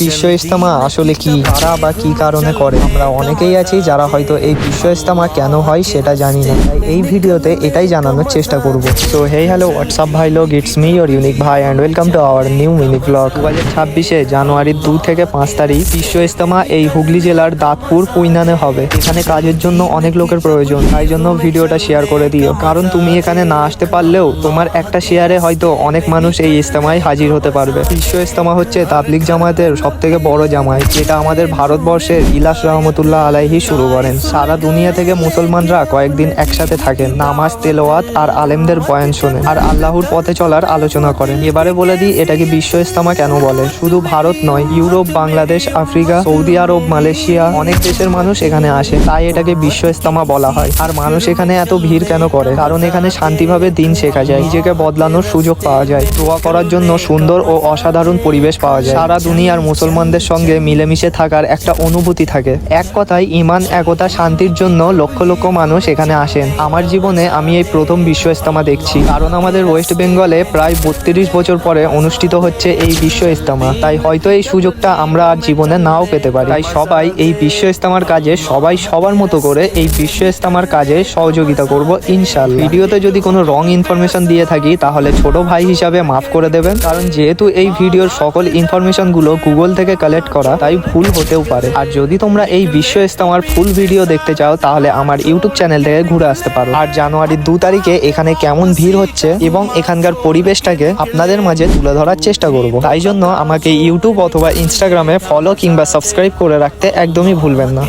বিশ্ব ইজতেমা আসলে কি, কারা বা কি কারণে করে? আমরা অনেকেই আছি যারা হয়তো এই বিশ্ব ইজতেমা কেন হয় সেটা জানি না। তাই এই ভিডিওতে এটাই জানানোর চেষ্টা করব। সো হেই হ্যালো হোয়াটসঅ্যাপ ভাই লোক, ইটস মি ইওর ইউনিক ভাই and welcome to our new mini blog. 2026 জানুয়ারির 2 থেকে 5 তারিখ বিশ্ব ইজতেমা এই হুগলি জেলার দাঁতপুর পুইনানে হবে। এখানে কাজের জন্য অনেক লোকের প্রয়োজন, তাই জন্য ভিডিওটা শেয়ার করে দিও। কারণ তুমি এখানে না আসতে পারলেও তোমার একটা শেয়ারে হয়তো অনেক মানুষ এই ইজতেমায় হাজির হতে পারবে। বিশ্ব ইজতেমা হচ্ছে তাবলিগ জামায়াতের সব থেকে বড় জামায়াত, যেটা আমাদের ভারতবর্ষের ইলাস রহমতুল্লাহ আলাইহি শুরু করেন। সারা দুনিয়া থেকে মুসলমানরা কয়েকদিন একসাথে থাকেন, নামাজ, তেলাওয়াত আর আলেমদের বয়ান শোনেন আর আল্লাহর পথে চলার আলোচনা করেন। এবারে বলে দিই এটাকে বিশ্ব ইজতেমা কেন বলে। শুধু ভারত নয়, ইউরোপ, বাংলাদেশ, আফ্রিকা, সৌদি আরব, মালয়েশিয়া অনেক দেশের মানুষ এখানে আসে, তাই এটাকে বিশ্ব ইজতেমা বলা হয়। আর মানুষ এখানে এত ভিড় কেন করে? কারণ এখানে শান্তিভাবে দিন শেখা যায়, নিজেকে বদলানোর সুযোগ পাওয়া যায়, দোয়া করার জন্য সুন্দর ও অসাধারণ পরিবেশ পাওয়া যায়, সারা দুনিয়ার মুসলমানদের সঙ্গে মিলেমিশে থাকার একটা অনুভূতি থাকে। এক কথায় ঈমান, একতা, শান্তির জন্য লক্ষ লক্ষ মানুষ এখানে আসেন। আমার জীবনে আমি এই প্রথম বিশ্ব ইজতেমা দেখছি, কারণ আমাদের ওয়েস্ট বেঙ্গলে প্রায় 32 বছর পরে অনুষ্ঠিত হচ্ছে এই বিশ্ব ইজতেমা। তাই হয়তো এই সুযোগটা আমরা আর জীবনে নাও পেতে পারি। তাই সবাই এই বিশ্ব ইজতেমার কাজে সবাই সবার মতো করে এই বিশ্ব ইজতেমার কাজে সহযোগিতা করব ইনশাআল্লাহ। ভিডিওতে যদি কোনো রং ইনফরমেশন দিয়ে থাকি তাহলে ছোট ভাই হিসাবে মাফ করে দেবেন, কারণ যেহেতু এই ভিডিওর সকল ইনফরমেশন গুলো গুগল থেকে কালেক্ট করা, তাই ভুল হতেও পারে। আর যদি তোমরা এই বিশ্ব ইজতেমার ফুল ভিডিও দেখতে চাও তাহলে আমার ইউটিউব চ্যানেল থেকে ঘুরে আসতে পারো। আর জানুয়ারির 2 তারিখে এখানে কেমন ভিড় হচ্ছে এবং এখানকার পরিবেশটাকে আপনাদের মাঝে তুলে ধরার চেষ্টা করব। তাই জন্য আমাকে ইউটিউব অথবা ইনস্টাগ্রামে ফলো কিংবা সাবস্ক্রাইব করে রাখতে একদমই ভুলবেন না।